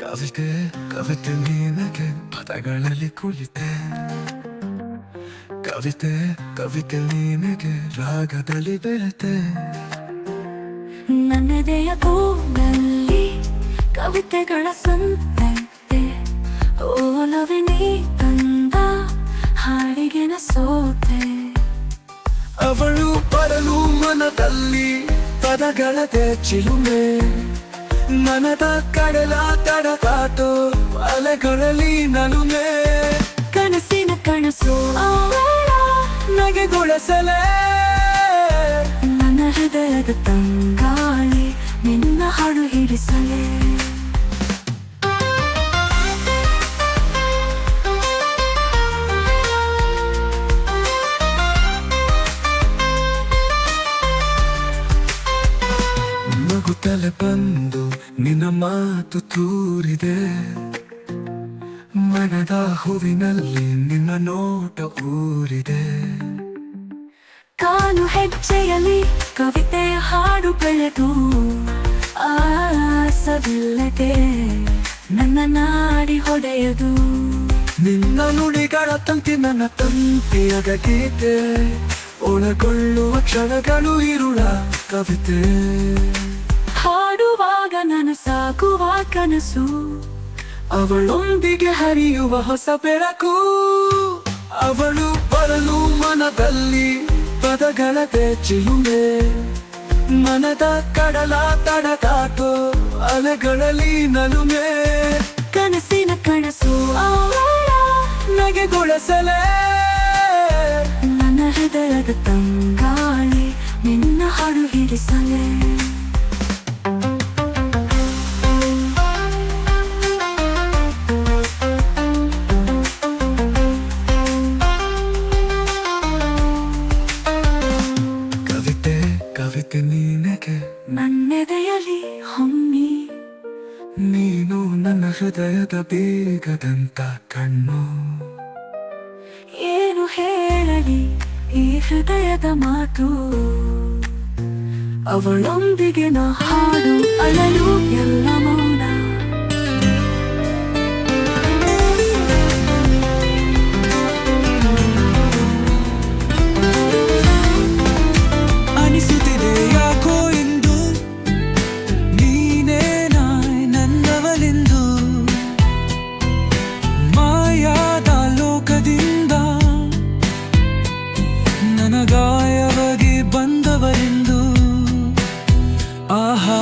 ಕವಿತೆ ಕವಿತೆ ನಿನಗೆ ಪದಗಳಲ್ಲಿ ಕುಳಿತೆ ಕವಿತೆ ಕವಿತೆ ನಿನಗೆ ರಾಗದಲ್ಲಿ ಬೆರೆತೆ ನನ್ನದೆಯ ಕೂಗಲ್ಲಿ ಕವಿತೆಗಳ ಸಂತೆ ಓಲವೇ ನೀ ತಂದ ಹಾಡಿಗೆ ನ ಸೋತೆ ಅವಳು ಬರಲು ಮನದಲ್ಲಿ ಪದಗಳದೆ ಚಿಲುಮೆ ಮನದ ಕಡಲ ತಡಕಾಟೋ ಅಲೆಗಳಲ್ಲಿ ನಲುಮೆ ಕನಸಿನ ಕನಸು ಅವಳ ನಗೆಗೊಳಿಸಲೇ ನನ್ನ ಹೃದಯದ ತಂಗಾಳಿ ನಿನ್ನ ಹಾಡು ಹಿಡಿಸಲೇ ನಗುತ್ತಲೇ ಬಂದು ನಿನ್ನ ಮಾತು ತೂರಿದೆ ಮನದ ಹೂವಿನಲ್ಲಿ ನಿನ್ನ ನೋಟ ಊರಿದೆ ಕಾಲು ಹೆಜ್ಜೆಯಲ್ಲಿ ಕವಿತೆಯ ಹಾಡು ಬೆಳೆದು ಆಸವಿಲ್ಲದೆ ನನ್ನ ನಾಡಿ ಹೊಡೆಯದು ನಿನ್ನ ನುಡಿಗಳ ತಂತಿ ನನ್ನ ತಂತಿಯಾಗ ಗೀತೆ ಒಳಗೊಳ್ಳುವ ಕ್ಷಣಗಳು ಇರುಳ ಕವಿತೆ ಹಾಡುವಾಗ ನನ್ನ ಸಾಕುವ ಕನಸು ಅವಳೊಂದಿಗೆ ಹರಿಯುವ ಹೊಸ ಬೆಳಕು ಅವಳು ಬರಲು ಮನದಲ್ಲಿ ಪದಗಳದೆ ಚಿಲುಮೆ ಮನದ ಕಡಲ ತಡಕಾಟೋ ಅಲೆಗಳಲ್ಲಿ ನಲುಮೆ ಕನಸಿನ ಕನಸು ಅವಳ ನಗೆಗೊಳಿಸಲೇ ನನ್ನ ಹೃದಯದ ತಂಗಾಳಿ ನಿನ್ನ ಹಾಡು ಹಿಡಿಸಲೇ ಕವಿತೆ ಕವಿತೆ ನಿನಗೆ ನನ್ನೆದೆಯಲ್ಲಿ ಹೊಮ್ಮಿ ನೀನು ನನ್ನ ಹೃದಯದ ಬೀಗದಂತ ಕಣ್ಣು ಏನು ಹೇಳಲಿ ಈ ಹೃದಯದ ಮಾತು ಅವಳೊಂದಿಗೆ ನಾ ಹಾಡು ಅಳಲು ಎಲ್ಲ ಮೌನ ಅನಿಸುತ್ತಿದೆ ಯಾಕೋ ಎಂದು ನೀನೇ ನನ್ನವಳೆಂದು ಮಾಯಾದ ಲೋಕದಿಂದ ನನಗಾಯವಾಗಿ ಬಂದವರೆಂದು ಆಹಾ